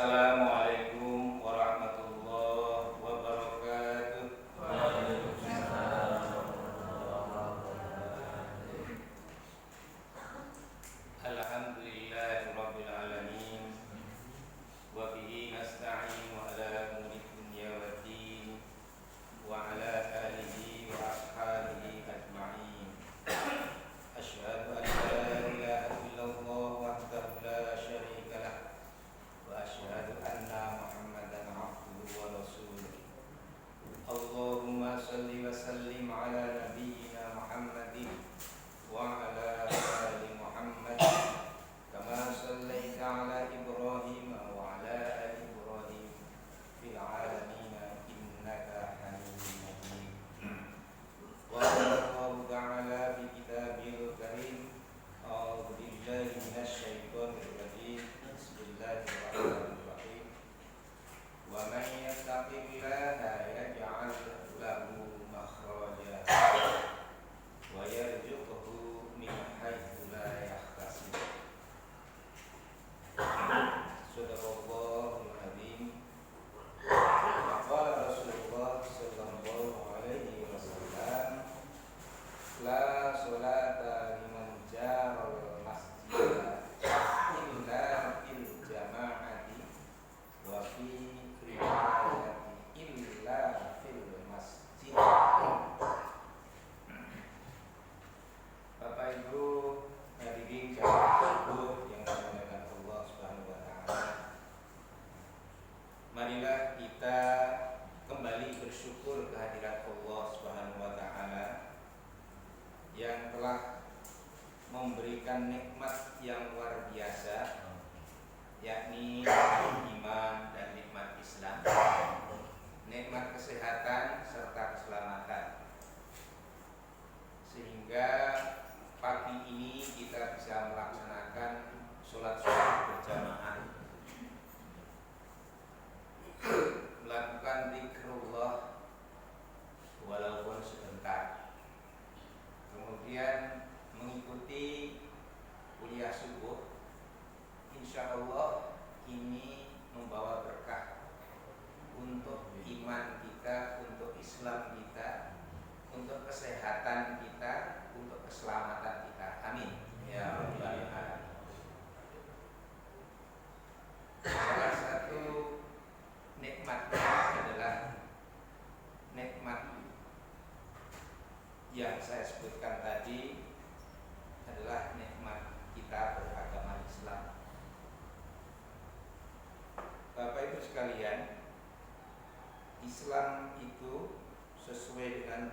Assalamualaikum warahmatullahi wabarakatuh. Alhamdulillahirabbil alamin wa bihi nasta'in wa ala umuri dunya waddin wa ala alihi wa ashabihi ajma'in. Asyhadu an la ilaha illallah wahdahu la syarika lah wa asyhadu anna Muhammadan abduhu wa rasuluh. Allahumma shalli wa sallim ala nabiyyina Muhammadin wa ala ali Muhammad kama shallaita ala Ibrahim wa ala ali Ibrahim fil alamin innaka Hamidum Majid. Wa sallallahu ta'ala bi kitabil karim. A'udzu billahi minasy syaithanir rajim. Bismillahirrahmanirrahim. Wa man yattaqillaha yaj'al lahu makhraja wa yarzuqhu min haitsu la yahtasib. Shadaqallahul azim. Qala Rasulullah sallallahu alaihi wasallam, la sholata liman jaral masjid illa fil jama'ati wa fi riwayati illa fil masjid. Bapak Ibu hadirin jamaah subuh yang dimuliakan Allah Subhanahu wa taala. Marilah kita kembali bersyukur kehadirat Allah Subhanahu wa taala yang telah memberikan nikmat yang luar biasa, yakni iman dan nikmat Islam, nikmat kesehatan serta keselamatan, sehingga pagi ini kita bisa melaksanakan sholat subuh berjamaah, melakukan zikrullah walaupun sebentar, kemudian mengikuti kuliah subuh. Insya Allah ini membawa berkah untuk iman kita, untuk Islam kita, untuk kesehatan kita, untuk keselamatan kita. Amin ya rabbal alamin. Salah satu nikmatnya adalah nikmat yang saya sebutkan tadi, adalah nikmat kita beragama Islam. Bapak Ibu sekalian, Islam itu sesuai dengan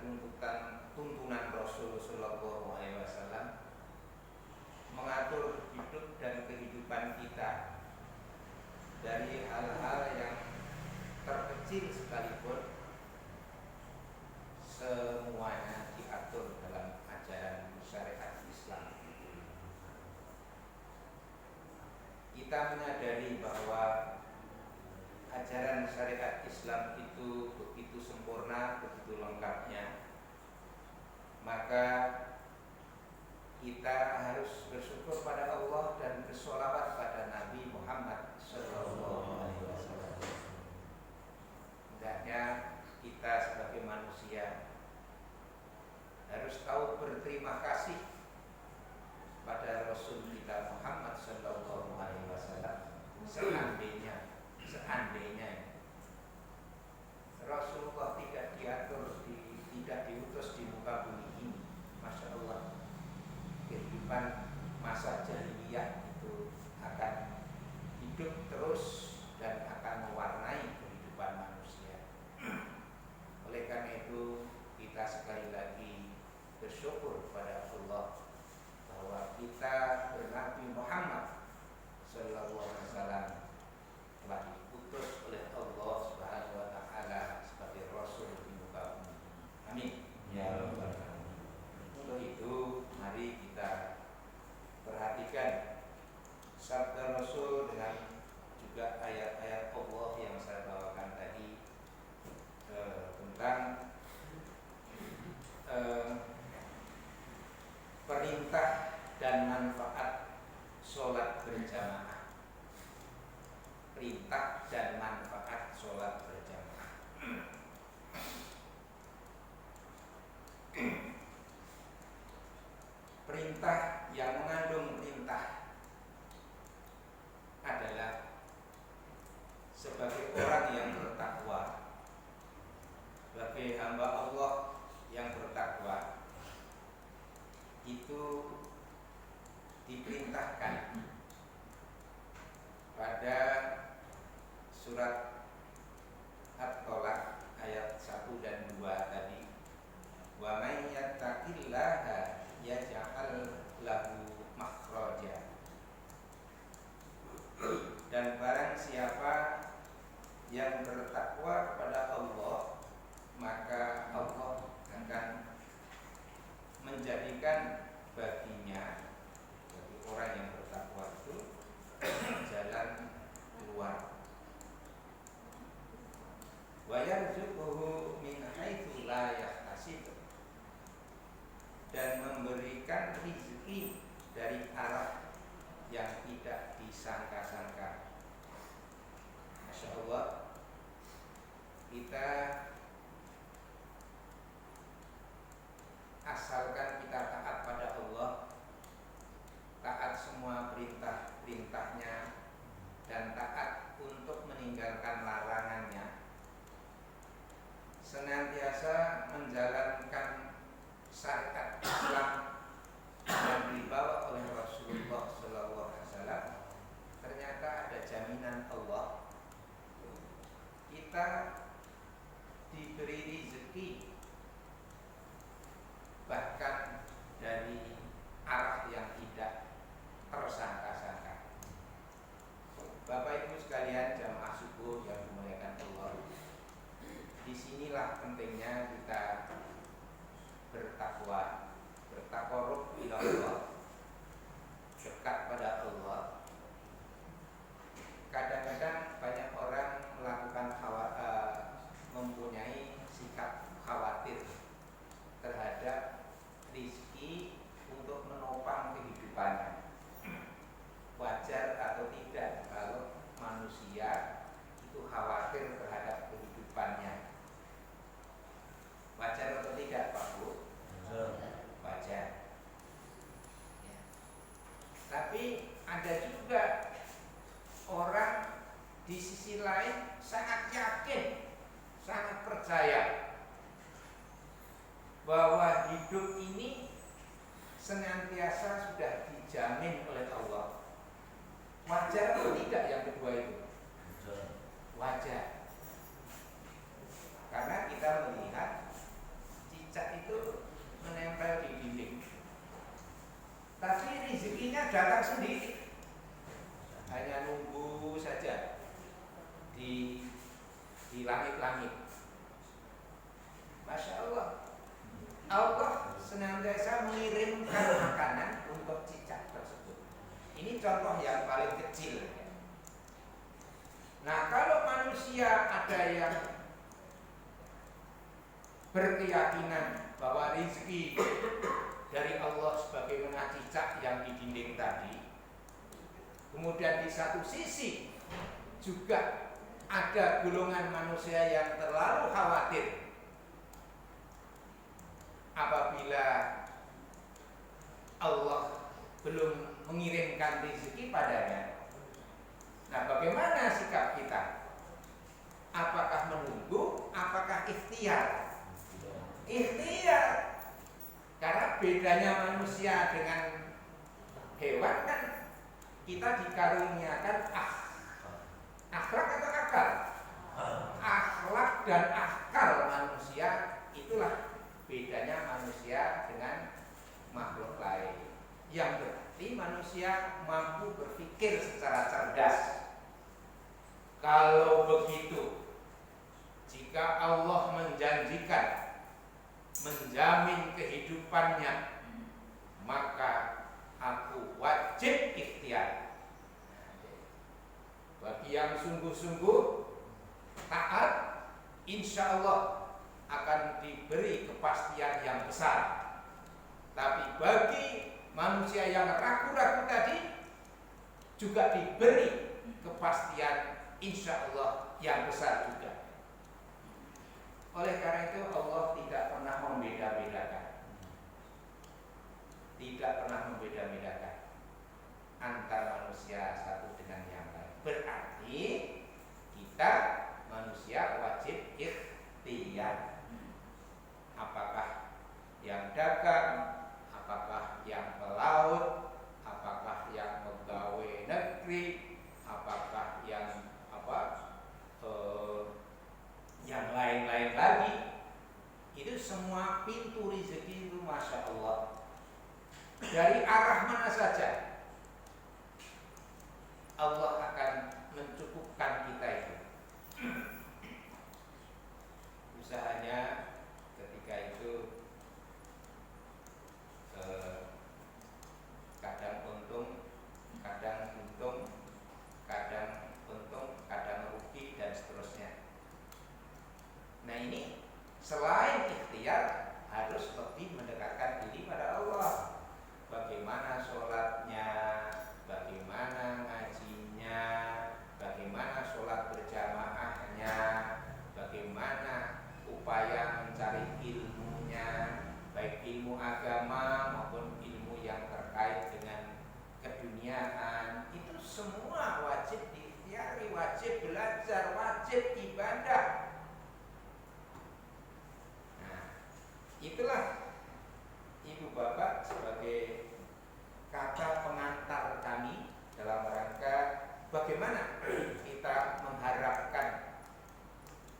tuntunan Rasul sallallahu alaihi wasallam mengatur hidup dan kehidupan kita dari hal-hal yang terkecil sekalipun, semuanya diatur dalam ajaran syariat Islam. Kita menyadari bahwa ajaran syariat Islam itu begitu sempurna, begitu lengkapnya, maka kita harus bersyukur pada Allah dan bersolawat pada Nabi Muhammad sallallahu alaihi wasallam. Hendaknya kita sebagai manusia harus tahu berterima kasih pada Rasul kita Muhammad sallallahu alaihi wasallam. Seandainya Rasulullah tidak diutus di muka bumi ini, Masya Allah, kehidupan masa jahiliyah itu akan hidup sebagai orang yang bertakwa, sebagai hamba Allah yang bertakwa, itu diperintahkan pada surat At-Tolak ayat 1 dan 2 tadi, wa may yattaqillaha yaj'al lahu makhraja, dan barang siapa yang bertakwa kepada Allah, maka Allah akan menjadikan baginya, bagi orang yang bertakwa itu, jalan keluar. Wa yarzuquhu min haitsu la yahtasib, dan memberikan rezeki dari arah yang tidak disangka-sangka. Masya Allah, kita asalkan kita taat pada Allah, taat semua perintah-perintahnya, dan taat untuk meninggalkan larangannya, senantiasa menjalankan syariat Islam yang dibawa oleh Rasulullah SAW, ternyata ada jaminan Allah, kita diberi rezeki bahkan dari arah yang tidak tersangka-sangka. Bapak Ibu sekalian, jamaah subuh yang dimuliakan Allah, disinilah pentingnya kita bertakwa, bertakorup ila Allah, dekat pada Allah. Kadang-kadang banyak orang melakukan mempunyai sikap khawatir terhadap rezeki untuk menopang kehidupannya. Wajar atau tidak kalau manusia itu khawatir terhadap kehidupannya? Wajar atau tidak, Pak Bu? Wajar. Ya. Tapi ada juga orang di sisi lain sangat yakin, sangat percaya bahwa hidup ini senantiasa sudah dijamin oleh Allah. Wajar atau tidak yang kedua itu? Wajar. Karena kita melihat cicak itu menempel di dinding, tapi rezekinya datang sendiri, hanya nunggu saja di langit-langit. Masya Allah, Allah senantiasa mengirimkan makanan untuk cicak tersebut. Ini contoh yang paling kecil. Nah, kalau manusia ada yang berkeyakinan bahwa rezeki dari Allah sebagaimana cicak yang di dinding tadi, kemudian di satu sisi juga ada golongan manusia yang terlalu khawatir apabila Allah belum mengirimkan rezeki padanya. Nah, bagaimana sikap kita? Apakah menunggu? Apakah ikhtiar? Ikhtiar. Karena bedanya manusia dengan hewan kan, kita dikaruniakan akhlak atau akal? Akhlak dan akal manusia, itulah bedanya manusia dengan makhluk lain. Yang berarti manusia mampu berpikir secara cerdas. Kalau begitu, jika Allah menjanjikan menjamin kehidupannya, maka aku wajib ikhtiar. Bagi yang sungguh-sungguh taat, insya Allah akan diberi kepastian yang besar. Tapi bagi manusia yang ragu-ragu tadi, juga diberi kepastian insya Allah yang besar juga. Oleh karena itu Allah tidak pernah membeda-bedakan, tidak pernah membeda-bedakan antara manusia satu dengan yang lain. Berarti kita kita mengharapkan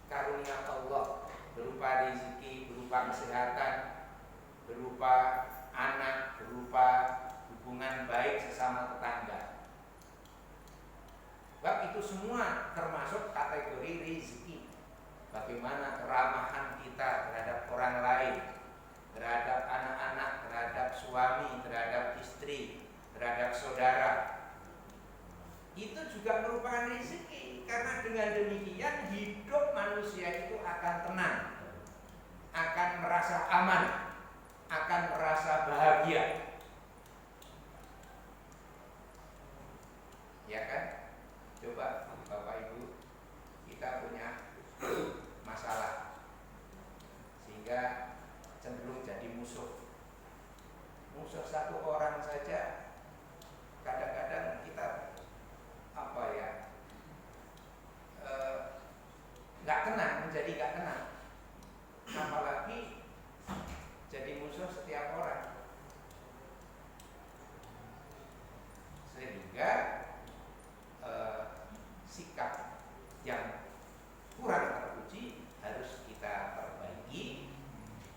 karunia Allah berupa rezeki, berupa kesehatan, berupa anak, berupa hubungan baik sesama tetangga. Sebab itu semua termasuk kategori rezeki. Bagaimana keramahan kita terhadap orang lain, terhadap anak-anak, terhadap suami, terhadap istri, terhadap saudara. Itu juga merupakan rezeki. Karena dengan demikian hidup manusia itu akan tenang, akan merasa aman, akan merasa bahagia. Ya kan? Coba Bapak Ibu, kita punya masalah sehingga cenderung jadi musuh. Musuh satu orang saja kadang-kadang kita nggak tenang, menjadi nggak tenang. Apalagi jadi musuh setiap orang. Sehingga sikap yang kurang terpuji harus kita perbaiki.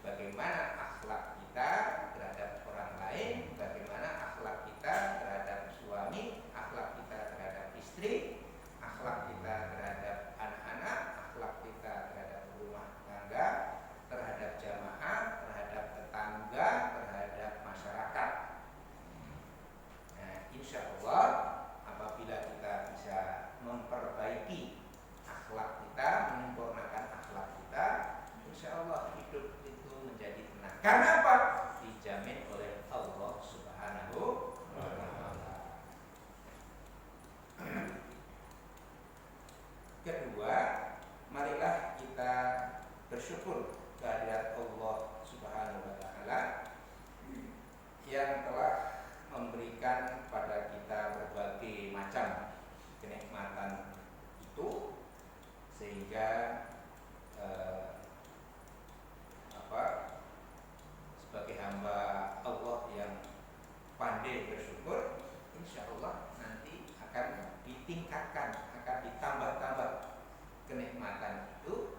Bagaimana akhlak kita terhadap orang lain, bagaimana akhlak kita terhadap suami, akhlak kita terhadap istri, akhlak kita terhadap anak-anak, akhlak kita terhadap rumah tangga, terhadap jamaah, terhadap tetangga, terhadap masyarakat. Nah, insya Allah apabila kita bisa memperbaiki akhlak kita, menyempurnakan akhlak kita, insya Allah hidup itu menjadi tenang. Karena apa? Dijamin oleh Allah Subhanahu wa Ta'ala. Kedua, marilah kita bersyukur kehadirat Allah Subhanahu wa Ta'ala yang telah memberikan pada kita berbagai macam kenikmatan itu, sehingga sebagai hamba Allah yang pandai bersyukur, insya Allah nanti akan ditingkatkan, akan ditambah-tambah kenikmatan itu,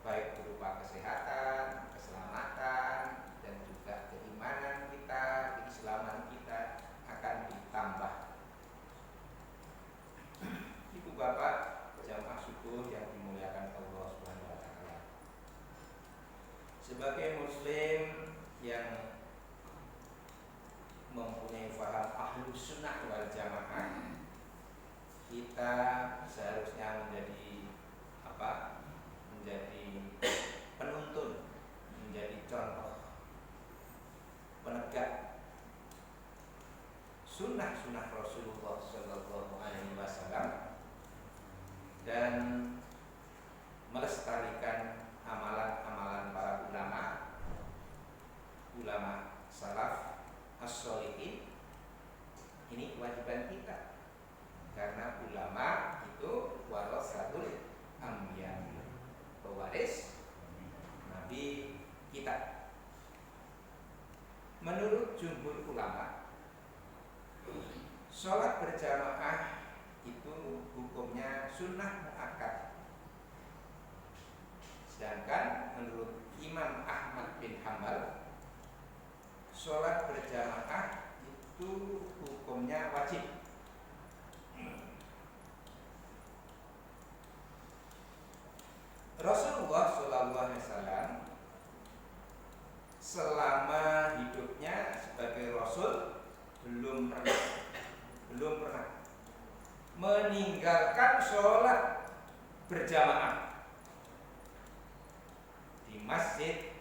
baik berupa kesehatan, keselamatan, dan juga keimanan kita, keislaman kita akan ditambah. Ibu bapak jamaah subuh yang dimuliakan Allah Subhanahu wa Ta'ala, sebagai muslim yang mempunyai faham ahlus sunnah wal jamaah, kita seharusnya menjadi menjadi penuntun, menjadi contoh penegak sunnah-sunnah Rasulullah Sallallahu Alaihi Wasallam dan melestarikan amalan-amalan para ulama salaf as-sholihin. Ini kewajiban kita, karena ulama itu warasatul anbiya, pewaris nabi kita. Menurut jumhur ulama, sholat berjamaah itu hukumnya sunnah muakkad. Sedangkan menurut Imam Ahmad bin Hanbal, sholat berjamaah itu hukumnya wajib. Rasulullah SAW selama hidupnya sebagai Rasul belum pernah meninggalkan sholat berjamaah di masjid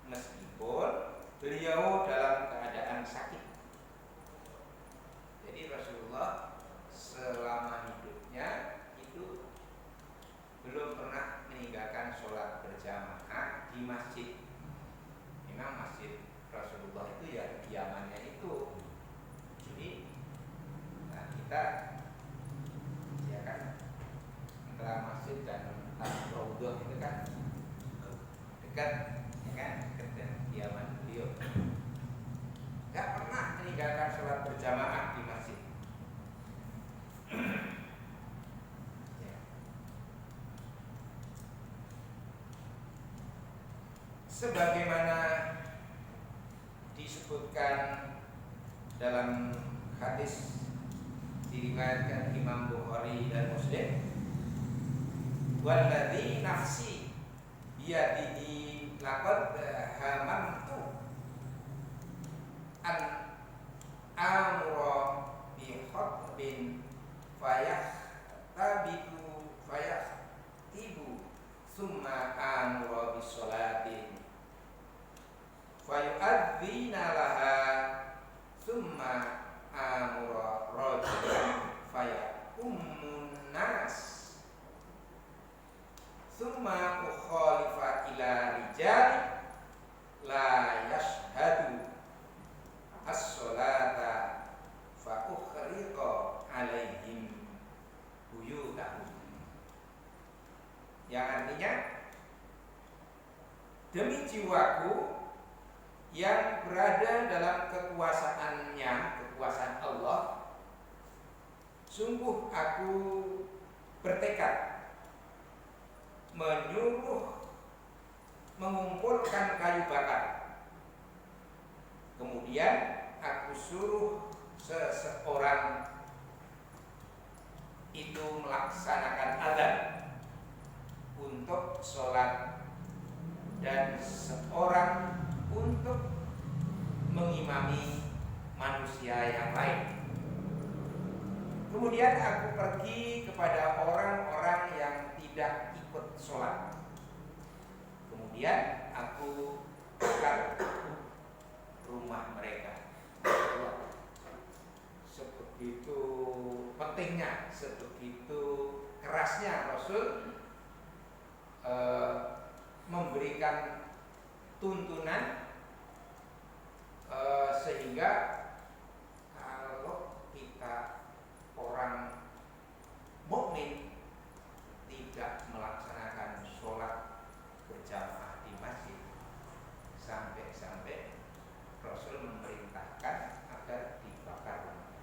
meskipun beliau dalam keadaan sakit. Jadi Rasulullah selama hidupnya itu belum pernah meninggalkan sholat berjamaah di masjid. Memang masjid Rasulullah itu ya kediamannya itu. Jadi kita ya kan antara masjid dan Raudhah itu kan dekat, ya kan, dekat dengan kediaman beliau. Gak pernah meninggalkan sholat berjamaah di masjid. sebagaimana disebutkan dalam hadis diriwayatkan Imam Bukhari dan Muslim, walladzi nafsi biyadihi laqad hamantu an amra bi khatbin fayahtibu summa amra bis sholatin fayu'adzina laha summa amra rajulan fayaqummun nas summa ukhalifa ila rijal la yashhadu as-sholata fa ukhriqa alaihim buyutahum, yang artinya demi jiwaku yang berada dalam kekuasaannya, kekuasaan Allah, sungguh aku bertekad menyuruh mengumpulkan kayu bakar, kemudian aku suruh seseorang itu melaksanakan adzan untuk sholat dan seorang untuk mengimami manusia yang lain. Kemudian aku pergi kepada orang-orang yang tidak ikut sholat. Kemudian aku bakar rumah mereka. Sebegitu pentingnya, sebegitu kerasnya Rasul memberikan tuntunan, sehingga kalau kita orang mukmin tidak melaksanakan sholat berjamaah di masjid, sampai-sampai Rasul memerintahkan agar dibakar rumah.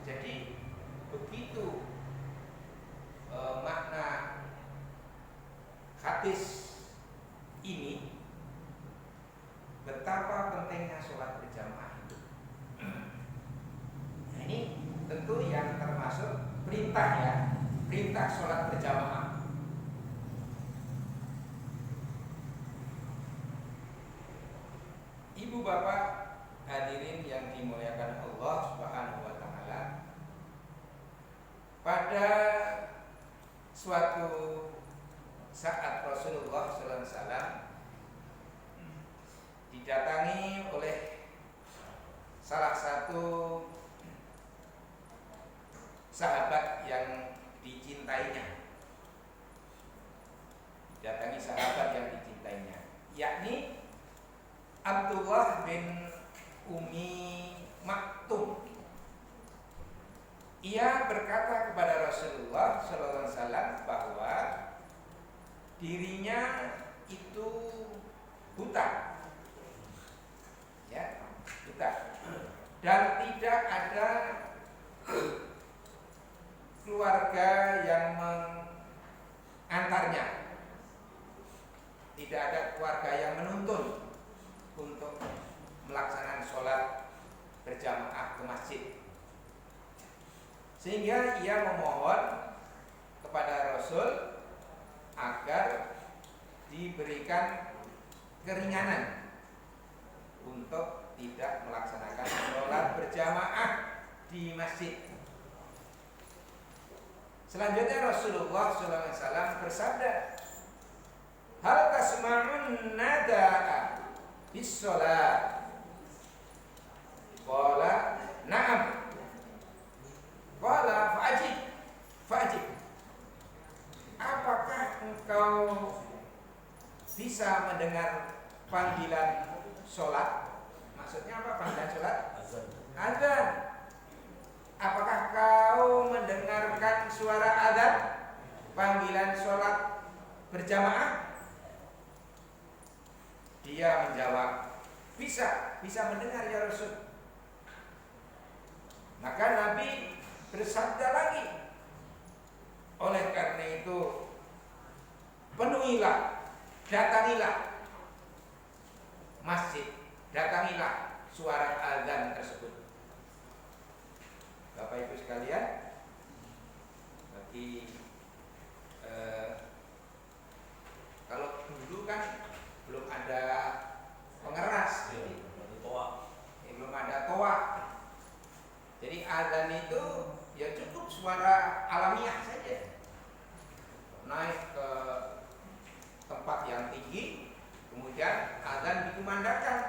Jadi begitu makna hadis ini, betapa pentingnya sholat berjamaah itu. Nah, ini tentu yang termasuk perintah, ya, perintah sholat berjamaah. Ibu bapak hadirin yang dimuliakan Allah Subhanahu wa taala, pada suatu saat Rasulullah SAW didatangi oleh salah satu sahabat yang dicintainya, yakni Abdullah bin Ummi Maktum. Ia berkata kepada Rasulullah SAW bahwa dirinya itu buta, ya, buta, dan tidak ada keluarga yang mengantarnya, tidak ada keluarga yang menuntun untuk melaksanakan sholat berjamaah ke masjid, sehingga ia memohon kepada Rasul agar diberikan keringanan untuk tidak melaksanakan sholat berjamaah di masjid. Selanjutnya Rasulullah SAW bersabda, hal tasma'un nada'a bis sholat? Qala na'am. Qala fa'ajib. Apakah engkau bisa mendengar panggilan sholat? Maksudnya apa panggilan sholat? Azan. Apakah kau mendengarkan suara azan? Panggilan sholat berjamaah? Dia menjawab, bisa mendengar ya Rasul. Maka Nabi bersabda lagi, oleh karena itu penuhilah, datangilah masjid, datangilah suara azan tersebut. Bapak Ibu sekalian, bagi kalau dulu kan belum ada pengeras, belum ada toa. Jadi azan itu ya cukup suara alamiah saja, naik ke tempat yang tinggi, kemudian azan dikumandangkan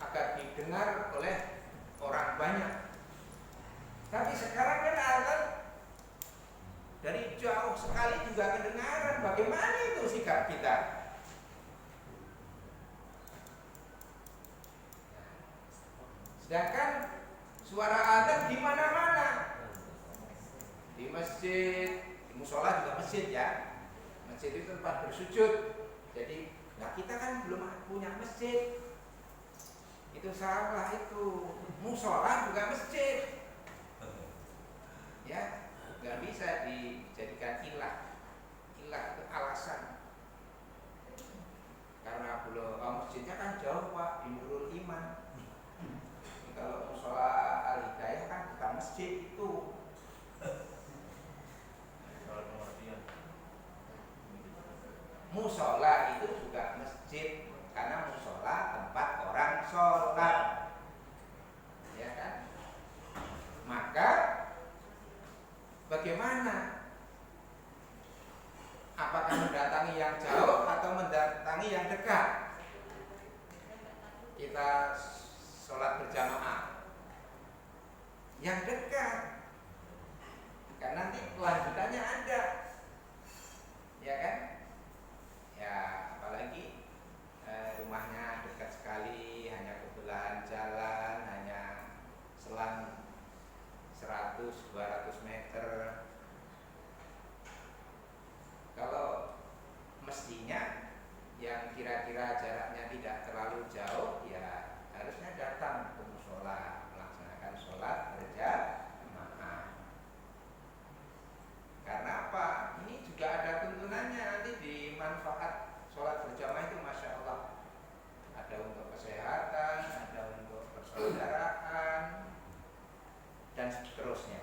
agar didengar oleh orang banyak. Tapi sekarang kan azan dari jauh sekali juga kedengaran. Bagaimana itu sikap kita? Sedangkan suara azan di mana-mana, di masjid, di musola juga masjid ya. Masjid itu tempat bersujud. Jadi, nah kita kan belum punya masjid. Itu salah itu. Musola juga masjid. Ya, nggak bisa dijadikan ilah. Ilah itu alasan. Karena belum masjidnya kan jauh Pak, di Nurul Iman. Kalau musola Al-Hidayah kan bukan masjid itu. Musola itu juga masjid, karena musola tempat orang sholat, ya kan? Maka bagaimana? Apakah mendatangi yang jauh atau mendatangi yang dekat? Kita sholat berjamaah yang dekat, karena nanti kelanjutannya ada, ya kan? Ya apalagi rumahnya dekat sekali, hanya kebelahan jalan, hanya selang 100-200 meter. Kalau mestinya yang kira-kira jaraknya tidak terlalu jauh, ya harusnya datang ke musola melaksanakan sholat berjamaah. Karena apa? Ini juga ada tuntunannya nanti di manfaat sholat berjamaah itu, masya Allah. Ada untuk kesehatan, ada untuk persaudaraan, dan seterusnya.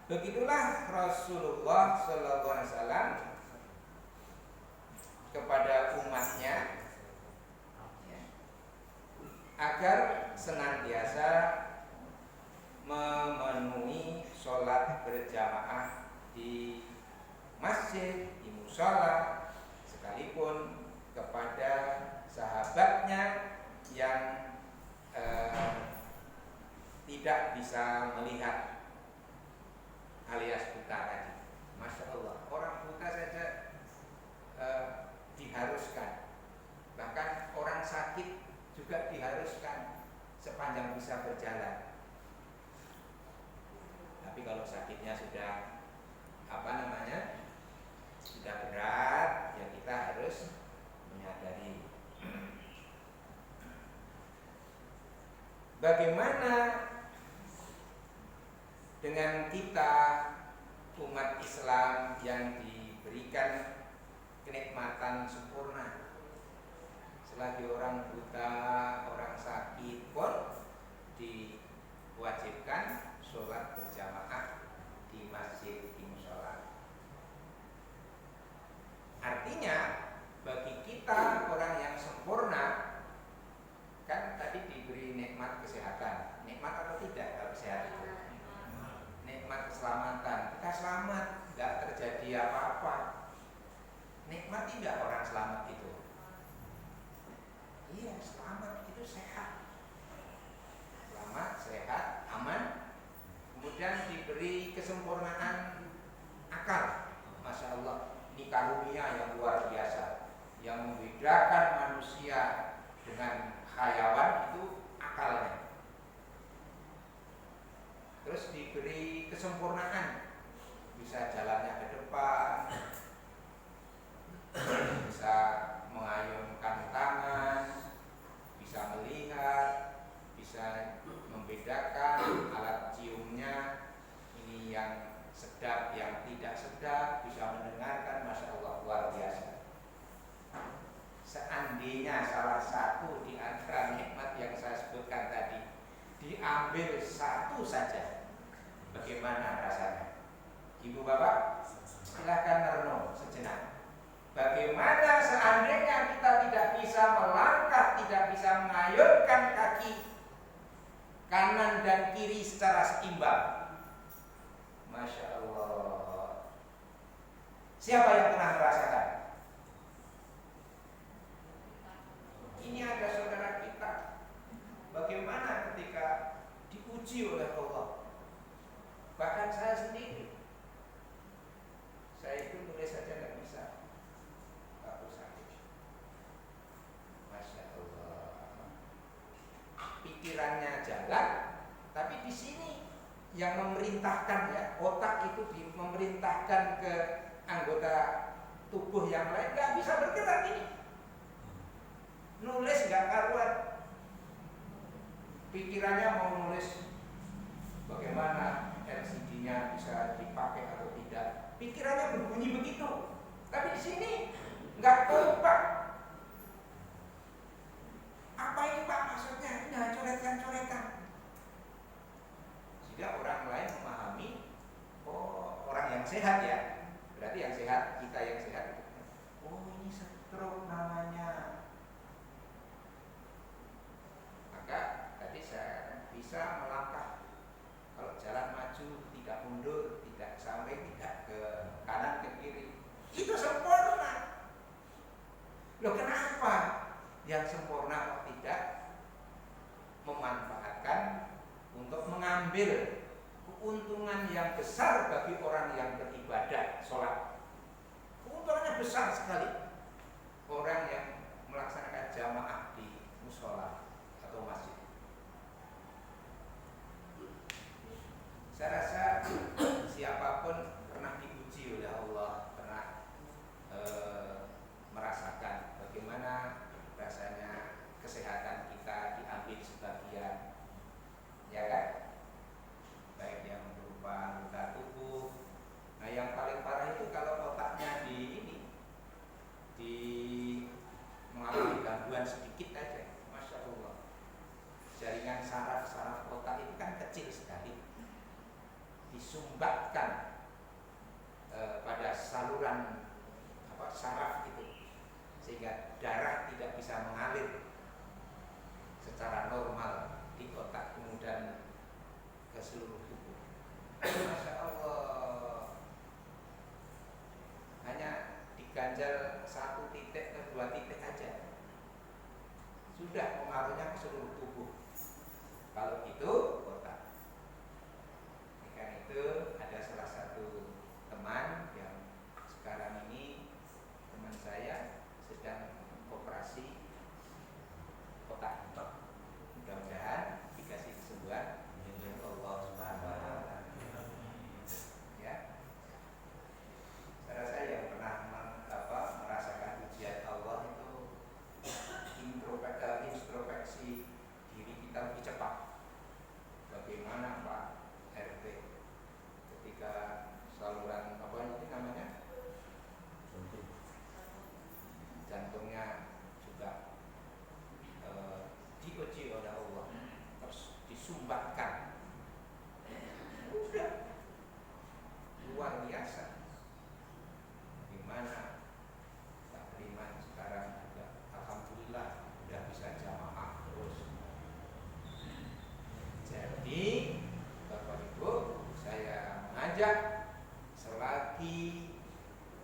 Begitulah Rasulullah Sallallahu Alaihi Wasallam kepada umatnya, ya, agar senantiasa memenuhi sholat berjamaah di masjid, di musola, sekalipun kepada sahabatnya yang tidak bisa melihat, alias buta tadi. Masya Allah, orang buta saja diharuskan, bahkan orang sakit juga diharuskan sepanjang bisa berjalan. Tapi kalau sakitnya sudah sudah berat, ya kita harus menyadari. Bagaimana dengan kita umat Islam yang diberikan kenikmatan sempurna? Selagi orang buta, orang sakit pun diwajibkan sholat berjamaah di masjid, di musola. Artinya bagi kita orang yang sempurna, kan tadi diberi nikmat kesehatan. Nikmat atau tidak kalau kesehatan? Nikmat keselamatan. Kita selamat, nggak terjadi apa-apa. Nikmat tidak orang selamat itu? Iya, selamat itu sehat. Selamat, sehat, aman. Kemudian diberi kesempurnaan akal. Masya Allah, ini karunia yang luar biasa, yang membedakan manusia dengan hayawan itu akalnya. Terus diberi kesempurnaan, bisa jalannya ke depan, bisa mengayunkan tangan, bisa melihat, Bagaimana rasanya? Ibu bapak, silakan merenung sejenak. Bagaimana seandainya kita tidak bisa melangkah, tidak bisa mengayunkan kaki kanan dan kiri secara seimbang? Masya Allah. Siapa yang pernah merasakan? Ini ada saudara kita. Bagaimana ketika diuji oleh Allah? Bahkan saya sendiri, saya itu nulis saja nggak bisa, aku sakit. Masya Allah. Pikirannya jalan, tapi di sini yang memerintahkan, ya, otak itu memerintahkan ke anggota tubuh yang lain nggak bisa bergerak ini. Nulis nggak karuan. Pikirannya mau nulis bagaimana LCD-nya bisa dipakai atau tidak. Pikirannya berbunyi begitu. Tapi di sini nggak tahu Pak. Apa ini Pak maksudnya? Ini coretan-coretan. Sehingga orang lain memahami, oh orang yang sehat ya. Berarti yang sehat, kita yang sehat. Oh ini stroke namanya. Maka tadi saya bisa melangkah. Kalau jalan maju, tidak mundur, tidak sampai, tidak ke kanan ke kiri. Itu sempurna. Loh kenapa? Yang sempurna kok tidak memanfaatkan untuk mengambil keuntungan yang besar bagi orang yang beribadah, sholat. Keuntungannya besar sekali. Orang yang melaksanakan jamaah di musola atau masjid. Saya rasa siapapun pernah diuji oleh Allah, pernah merasakan bagaimana rasanya kesehatan kita diambil sebagian, ya kan? Baik yang berupa luka tubuh. Nah yang paling parah itu kalau otaknya mengalami gangguan sedikit aja, Masya Allah. Jaringan saraf-saraf otak itu kan kecil sekali, disumbatkan pada saluran saraf itu, sehingga darah tidak bisa mengalir secara normal di otak kemudian ke seluruh tubuh. Masya Allah. Hanya diganjal 1 titik ke 2 titik aja sudah pengaruhnya ke seluruh tubuh. Kalau itu otak. Karena itu ada salah satu teman yang sekarang ini teman saya sedang operasi otak. Mudah-mudahan dikasih kesembuhan oleh Allah Subhanahu wa taala. Ya. Saya rasa yang pernah merasakan ujian Allah itu introspeksi diri kita lebih cepat. Bagaimana Pak RT ketika saluran ini namanya jantungnya juga diuji oleh Allah, terus disumbatkan, udah luar biasa. Gimana Pak Liman sekarang juga alhamdulillah udah bisa jamaah terus. Jadi Bapak Ibu, saya mengajak selagi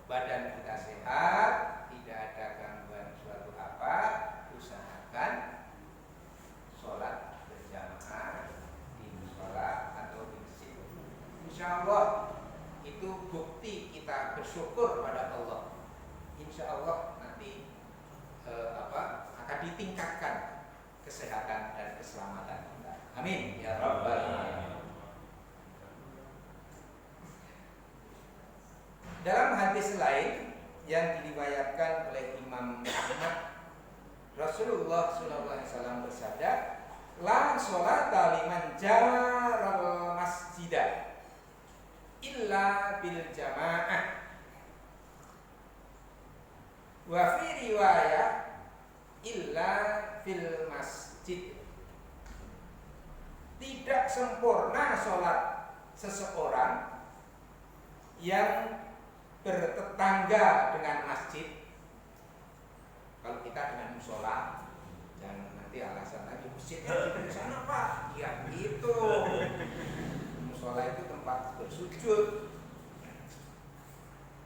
badan kita sehat, tidak ada gangguan suatu apa, usahakan sholat berjamaah di musola atau di masjid. Insya Allah itu bukti kita bersyukur pada Allah. Insya Allah nanti akan ditingkatkan kesehatan dan keselamatan kita. Amin ya rabbal alamin. Dalam hadis lain yang diriwayatkan oleh Imam Ahmad, Rasulullah SAW bersabda, la sholata liman jaral masjidah illa bil jamaah. Wa fi riwayah illa fil masjid. Tidak sempurna sholat seseorang yang bertetangga dengan masjid. Kalau kita dengan musola, jangan nanti alasan lagi masjidnya di sana Pak. Ya gitu. Musola itu tempat bersujud.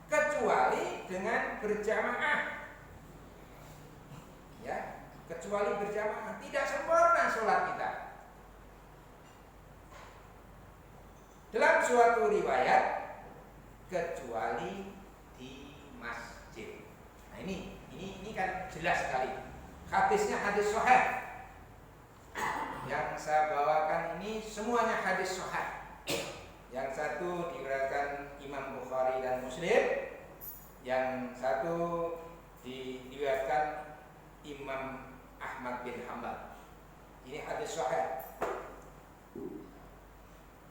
Kecuali dengan berjamaah. Ya, kecuali berjamaah tidak sempurna sholat kita. Dalam suatu riwayat, kecuali di masjid. Nah ini kan jelas sekali. Hadisnya hadis sahih. Yang saya bawakan ini semuanya hadis sahih. Yang satu diriwayatkan Imam Bukhari dan Muslim, yang satu diriwayatkan Imam Ahmad bin Hanbal. Ini hadis sahih.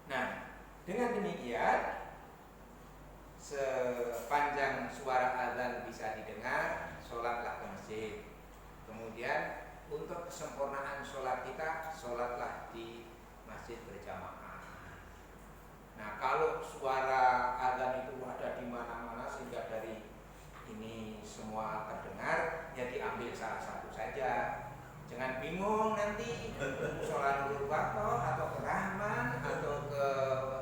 Nah, dengan demikian sepanjang suara azan bisa didengar, sholatlah ke masjid. Kemudian untuk kesempurnaan sholat kita, sholatlah di masjid berjamaah. Nah, kalau suara azan itu ada di mana-mana sehingga dari ini semua terdengar, ya diambil salah satu saja. Jangan bingung nanti sholat Nurul Baqarah atau ke Rahman atau ke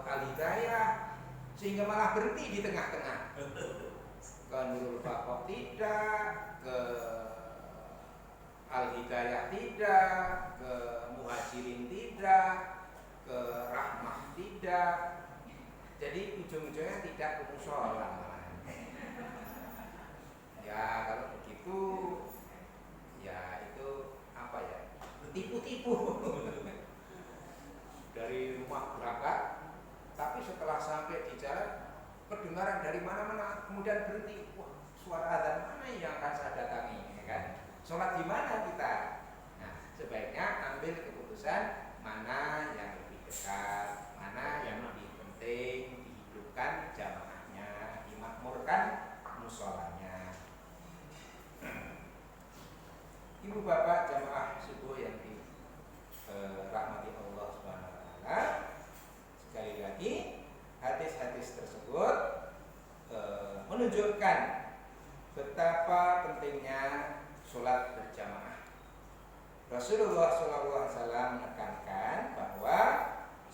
Al-Hidayah sehingga malah berhenti di tengah-tengah. Ke Nurul Baqarah tidak, ke Al-Hidayah tidak, ke Muhajirin tidak, ke Rahmah tidak. Jadi ujung-ujungnya tidak ke musola. Ya kalau begitu, ya itu apa ya? Tipu-tipu. Dari rumah berangkat, tapi setelah sampai di jalan kedengaran dari mana-mana, kemudian berhenti. Wah, suara azan mana yang akan saya datangi? Ya kan? Sholat di mana kita? Nah, sebaiknya ambil keputusan mana yang lebih dekat, mana yang lebih penting, dihidupkan jamaahnya, dimakmurkan musolanya. Ibu bapak jamaah subuh yang dirahmati Allah Subhanahu wa taala, sekali lagi hadis-hadis tersebut menunjukkan betapa pentingnya sholat berjamaah. Rasulullah SAW menekankan bahwa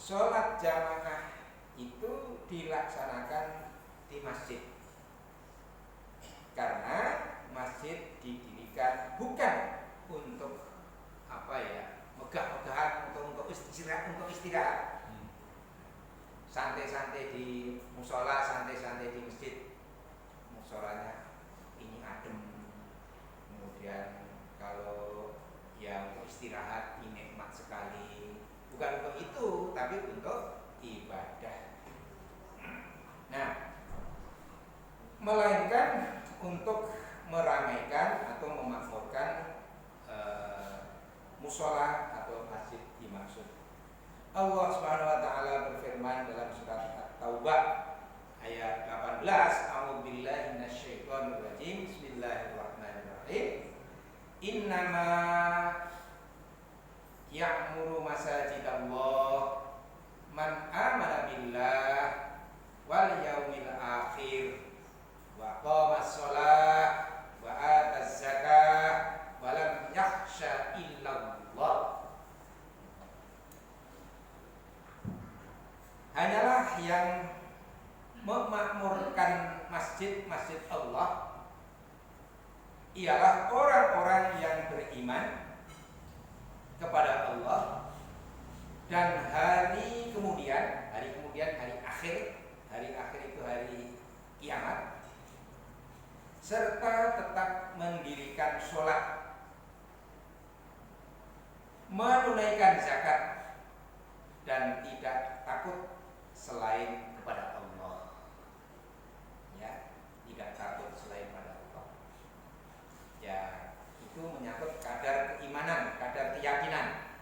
sholat jamaah itu dilaksanakan di masjid, karena masjid didirikan bukan untuk apa ya, megah-megahan, untuk istirahat, santai-santai di musola, santai-santai di masjid. Musolanya ini adem, kemudian kalau yang untuk istirahat ini nikmat sekali. Bukan untuk itu, tapi untuk ibadah. Nah, melainkan untuk meramaikan atau memakmurkan musola atau masjid dimaksud. Allah Subhanahu wa taala berfirman dalam surat At-Taubah ayat 18, A'udzubillahi minasyaitonir rajim. Bismillahirrahmanirrahim. Innama ya'muru masajidallah man amana billah wal yaumil akhir wa qama sholah wa ataz zakah wa lam yakhsha illallah. Hanyalah yang memakmurkan masjid-masjid Allah ialah orang-orang yang beriman kepada Allah dan hari kemudian, hari akhir itu hari kiamat, serta tetap mendirikan sholat, menunaikan zakat, dan tidak takut selain kepada Allah. Ya, tidak takut selain pada Allah. Ya, itu menyangkut kadar keimanan, kadar keyakinan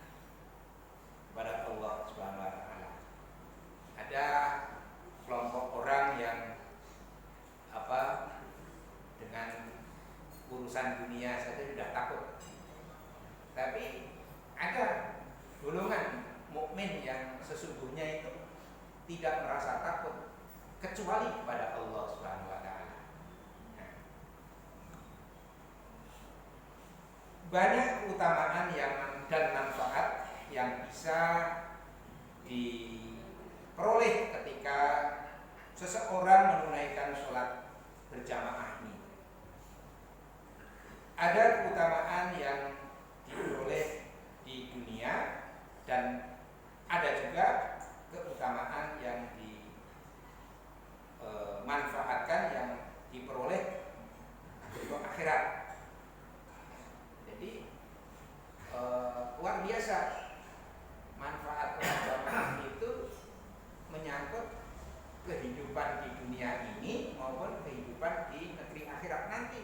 kepada Allah Subhanahu wa taala. Ada kelompok orang yang dengan urusan dunia saja sudah takut. Tapi ada golongan mukmin yang sesungguhnya itu tidak merasa takut kecuali kepada Allah Subhanahu wa taala. Nah, banyak keutamaan dan manfaat yang bisa diperoleh ketika seseorang menunaikan sholat berjamaah ini. Ada keutamaan yang diperoleh di dunia dan ada juga keutamaan yang dimanfaatkan yang diperoleh untuk akhirat. Jadi luar biasa manfaat berjamaah itu menyangkut kehidupan di dunia ini maupun kehidupan di negeri akhirat nanti.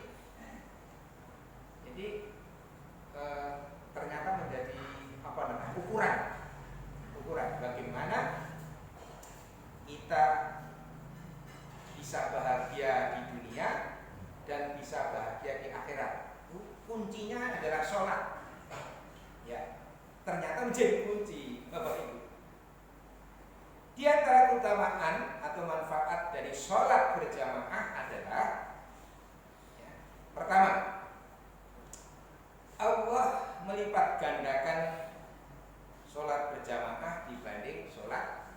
Jadi ternyata menjadi ukuran bagaimana kita bisa bahagia di dunia dan bisa bahagia di akhirat. Kuncinya adalah sholat. Ya, ternyata menjadi kunci, Bapak Ibu. Di antara keutamaan atau manfaat dari sholat berjamaah adalah pertama, Allah melipat gandakan sholat berjamaah dibanding sholat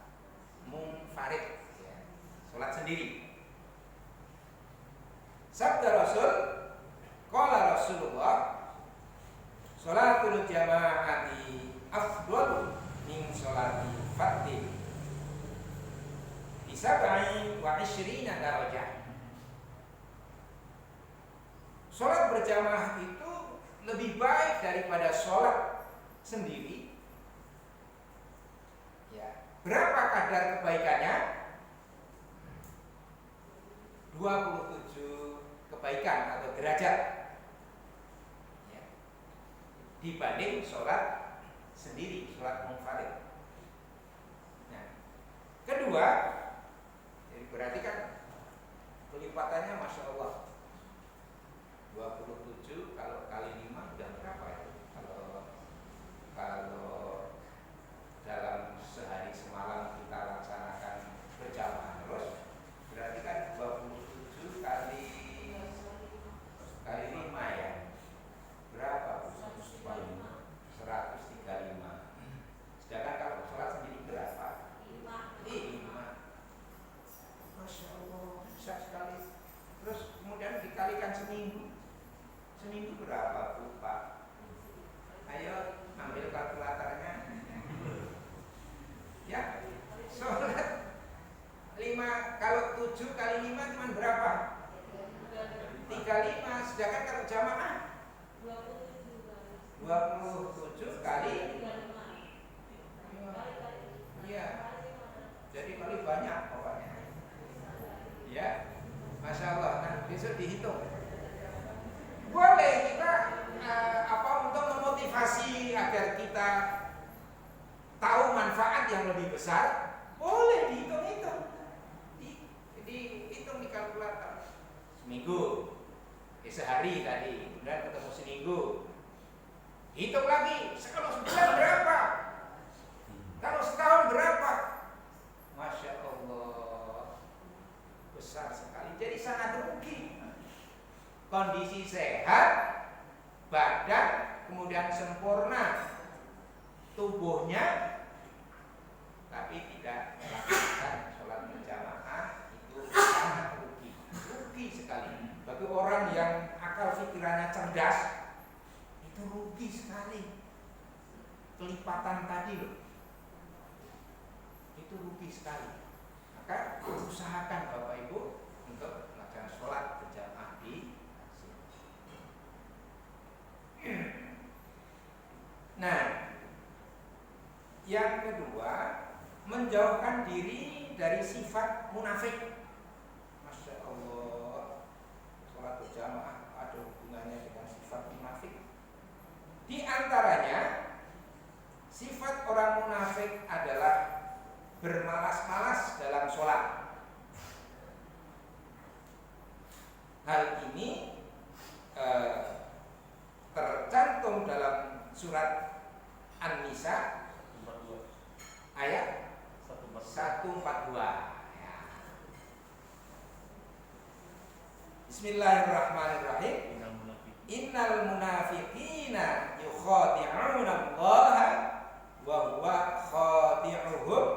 munfarid, sholat sendiri. Sabda Rasul, qala Rasulullah, sholatul jamaati afdal min sholati fardhi bisab'i wa 20 darajah. Sholat berjamaah itu lebih baik daripada sholat sendiri. Ya, berapa kadar kebaikannya? 27 kebaikan atau derajat, ya, dibanding sholat sendiri, sholat munfarid. Nah, kedua, jadi berarti kan kelipatannya Masya Allah. 27 kalau kali 5 udah berapa ya? Kalau dalam sehari semalam kita laksanakan berjamaah terus, berarti kan 27 kali 5 ya. Berapa? 135. Sedangkan kalau sholat sendiri berapa? 5. Masya Allah, bisa sekali. Terus kemudian dikalikan seminggu. Seminggu berapa Bu Pak? Ayo ambil kalkulatornya. Ya, sholat 5, kalau 7 kali 5 cuma berapa? 35. Sedangkan kalau jamaah 27 kali. Iya. Jadi kali banyak pokoknya. Ya, Masya Allah. Nah, besok dihitung. Boleh kita untuk memotivasi agar kita tahu manfaat yang lebih besar, boleh dihitung-hitung. Dihitung di kalkulator. Seminggu, sehari tadi, kemudian ketemu seminggu. Hitung lagi, kalau sebulan berapa? Kalau setahun berapa? Masya Allah, besar sekali. Jadi sangat rugi. Kondisi sehat, badan, kemudian sempurna tubuhnya, tapi tidak melakukan sholat berjamaah, itu sangat rugi sekali. Bagi orang yang akal pikirannya cerdas, itu rugi sekali. Kelipatan tadi loh, itu rugi sekali. Maka usahakan Bapak Ibu untuk melakukan sholat berjamaah di. Nah, yang kedua, menjauhkan diri dari sifat munafik. Masya Allah, sholat berjamaah ada hubungannya dengan sifat munafik. Di antaranya, sifat orang munafik adalah bermalas-malas dalam sholat. Hal ini tercantum dalam surat An-Nisa ayat 142. Bismillahirrahmanirrahim. Innal munafiqina yukhadi'una Allah wa huwa khadi'uhum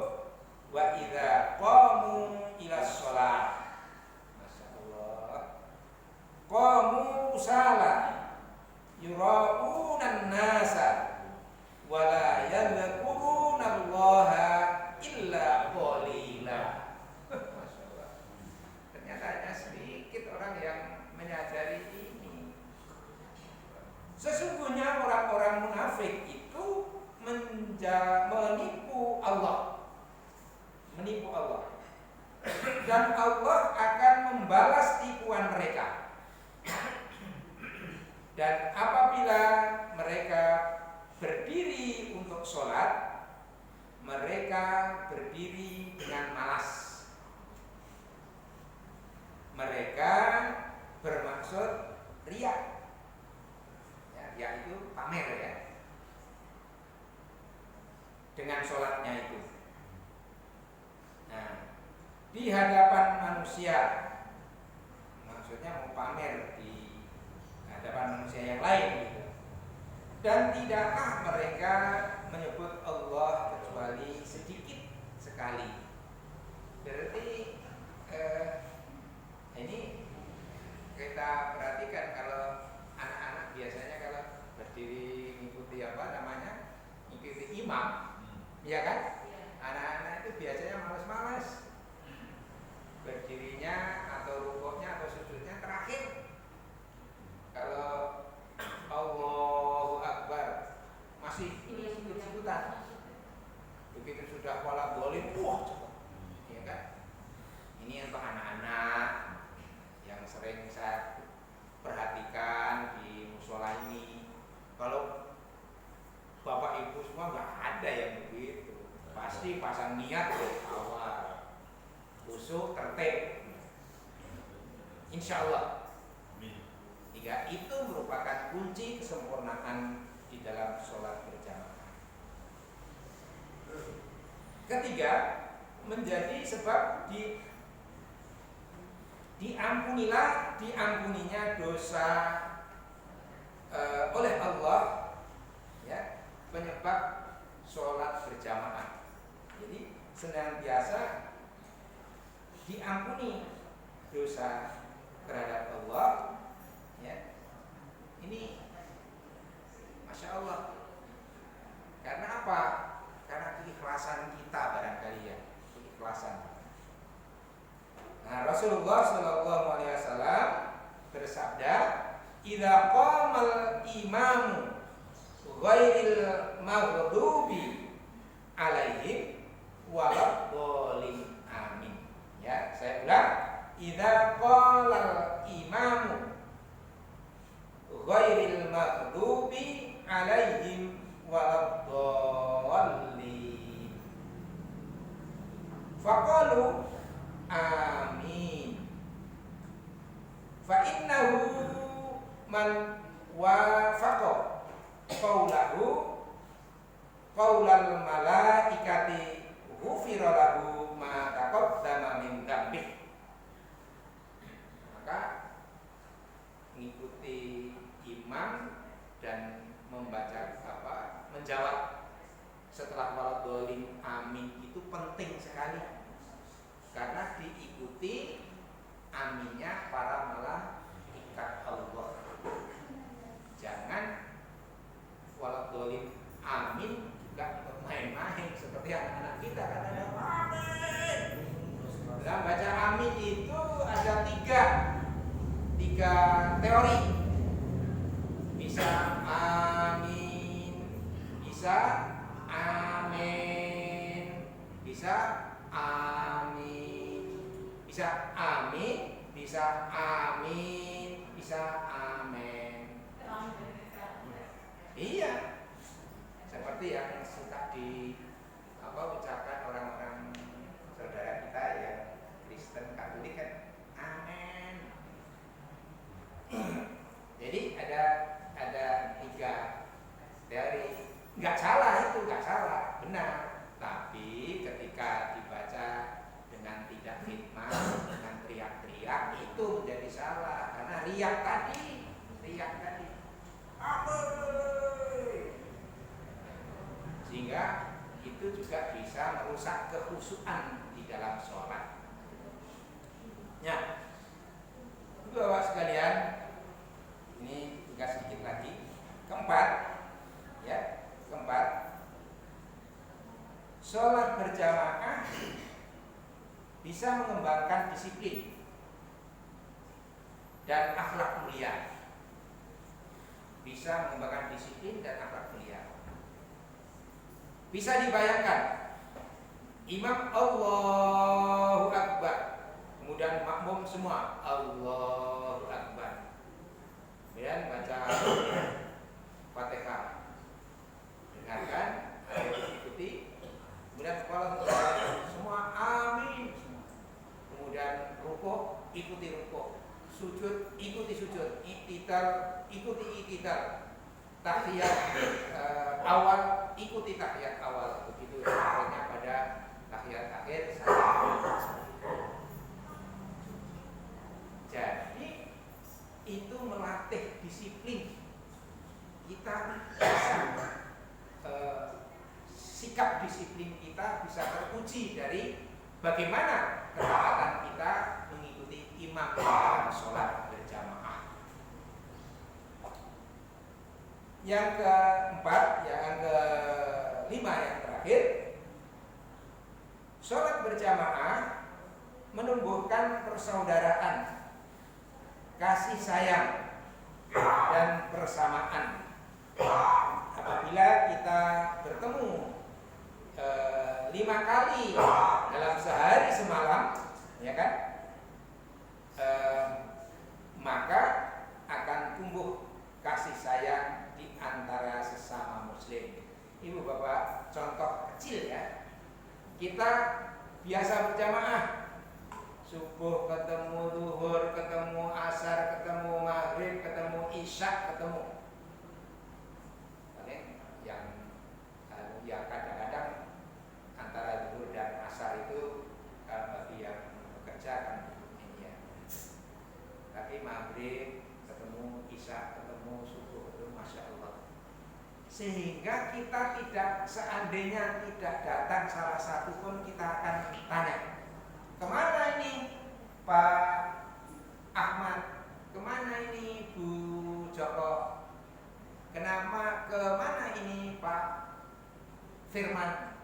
wa idza qamu ila shalah. Masyaallah. Qamu kusala yura'una an-nasa wa la yadhkuruna Allah illa qalila. Masyaallah. Ternyata hanya sedikit orang yang menyadari ini. Sesungguhnya orang-orang munafik itu menipu Allah. Menipu Allah. Dan Allah akan membalas tipuan mereka. Dan apabila mereka berdiri untuk sholat, mereka berdiri dengan malas. Mereka bermaksud riya, yaitu pamer ya, dengan sholatnya itu. Nah, di hadapan manusia, maksudnya mau pamer di hadapan manusia yang lain gitu. Dan tidaklah mereka menyebut Allah kecuali sedikit sekali. Berarti ini kita perhatikan kalau anak-anak biasanya kalau berdiri mengikuti mengikuti imam, ya kan? Anak-anak itu biasanya malas-malas berdirinya atau rukuknya atau sujudnya terakhir. Kalau Allahu Akbar masih ikut-ikutan. Begitu sudah wala boleh, cepat, ya kan? Ini untuk anak-anak yang sering saya perhatikan di musola ini. Kalau bapak ibu semua nggak ada yang begitu. Pasti pasang niat dari awal, khusyuk, tertib. Insya Allah. Tiga itu merupakan kunci kesempurnaan di dalam sholat berjamaah. Ketiga, menjadi sebab diampuninya dosa oleh Allah, ya, penyebab sholat berjamaah. Jadi senantiasa diampuni dosa terhadap Allah, ya. Ini Masya Allah. Karena apa? Karena keikhlasan kita barangkali ya, keikhlasan. Nah, Rasulullah Shallallahu Alaihi Wasallam bersabda, "Idza qamal imamu ghairil maghdubi alaihim waladhdallin." Amin. Ya, saya ulang. Idza qalal imamu ghairil maghdubi alaihim waladhdallin. Faqalu amin. Fa innahu man wafaqa qaulahu qaulal malaikati ghufira lahu ma taqaddama min dzambih. Maka mengikuti imam dan menjawab setelah waladhdallin amin itu penting sekali. Karena diikuti aminnya para malaikat Allah. Jangan waladhdallin amin juga untuk main-main seperti anak-anak kita kan ada amin. Dalam baca amin itu ada tiga teori. Bisa amin, bisa amin, bisa amin, bisa amin, bisa amin, bisa amin. Iya, seperti yang suka ucapkan orang-orang saudara kita yang Kristen Katolik kan, amin. Jadi ada tiga teori. Nggak salah itu, nggak salah, benar. Tapi ketika dibaca dengan tidak khidmat, dengan teriak-teriak itu menjadi salah. sholat berjamaah bisa mengembangkan disiplin dan akhlak mulia. Bisa mengembangkan disiplin dan akhlak mulia. Bisa dibayangkan imam Allahu Akbar, kemudian makmum semua Allahu Akbar, kemudian baca Fatihah, dengarkan, ikuti, kemudian kepala semua amin, kemudian rukuk, ikuti rukuk, sujud, ikuti sujud, iktitar, ikuti iktitar, tahiyat awal, ikuti tahiyat awal. Begitu akhirnya pada tahiyat akhir jadi itu melatih disiplin kita, bisa sikap disiplin kita bisa teruji dari bagaimana ketaatan kita mengikuti imam dalam sholat berjamaah. Yang keempat, yang kelima, yang terakhir, sholat berjamaah menumbuhkan persaudaraan, kasih sayang, dan persamaan. Apabila kita bertemu 5 kali dalam sehari semalam, ya kan, maka akan tumbuh kasih sayang di antara sesama muslim. Ibu bapak, contoh kecil ya, kita biasa berjamaah, subuh ketemu zuhur, ketemu asar, ketemu maghrib, ketemu isya, ketemu. Yang kadang-kadang antara zuhur dan asar itu bagi yang bekerja kan ini ya. Tapi maghrib ketemu, isya ketemu, subuh ketemu, masya Allah. Sehingga kita tidak, seandainya tidak datang salah satu pun, kita akan tanya, kemana ini Pak Ahmad, kemana ini Bu Joko, kenapa kemana ini Pak Firman,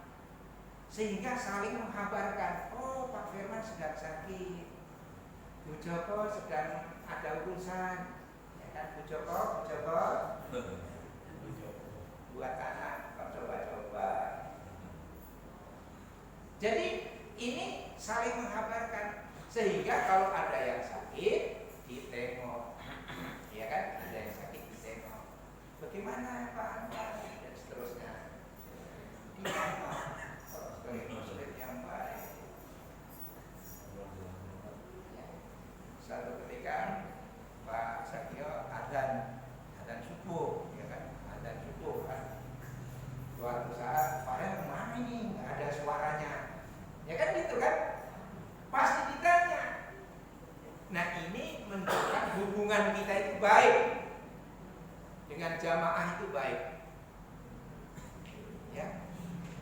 sehingga saling menghabarkan, oh Pak Firman sedang sakit, Bu Joko sedang ada urusan, ya kan, Bu Joko buat anak coba-coba. Jadi ini saling menghabarkan, sehingga kalau ada yang sakit ditengok, ya kan, ada yang sakit ditengok, bagaimana Pak Anwar, dan seterusnya. Sebagai muslim yang baik. Satu ketika Pak Sakio adzan subuh, ya kan, adzan subuh kan. Suatu saat, Pak kemana ini? Nggak ada suaranya, ya kan gitu kan? Pasti ditanya. Nah ini menunjukkan hubungan kita itu baik dengan jamaah, itu baik. Ya.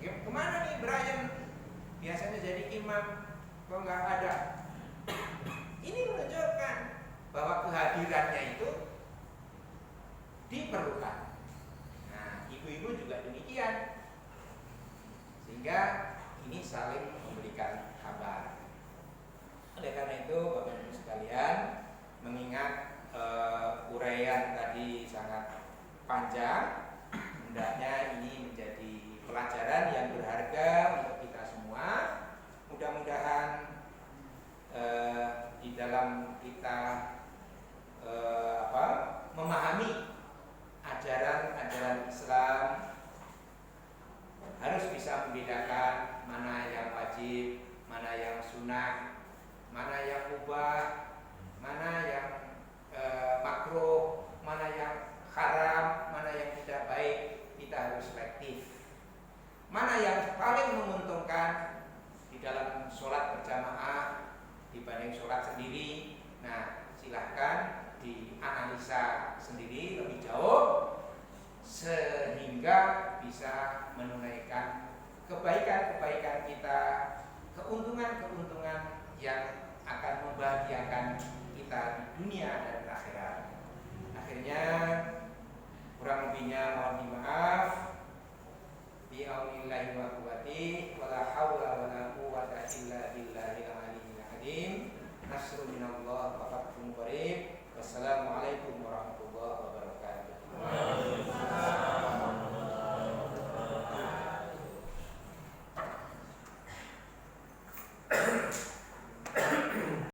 Kemana nih Brian? Biasanya jadi imam, kok nggak ada? Ini menunjukkan bahwa kehadirannya itu diperlukan. Nah, ibu-ibu juga demikian. Sehingga ini saling memberikan kabar. Oleh karena itu, Bapak Ibu sekalian, mengingat uraian tadi sangat panjang, hendaknya ini menjadi pelajaran yang berharga untuk kita semua. Mudah-mudahan di dalam kita memahami ajaran-ajaran Islam harus bisa membedakan mana yang wajib, mana yang sunnah, mana yang mubah, mana yang makruh, mana yang haram, mana yang tidak baik. Kita harus selektif. Mana yang paling menguntungkan di dalam sholat berjamaah dibanding sholat sendiri. Nah, silahkan dianalisa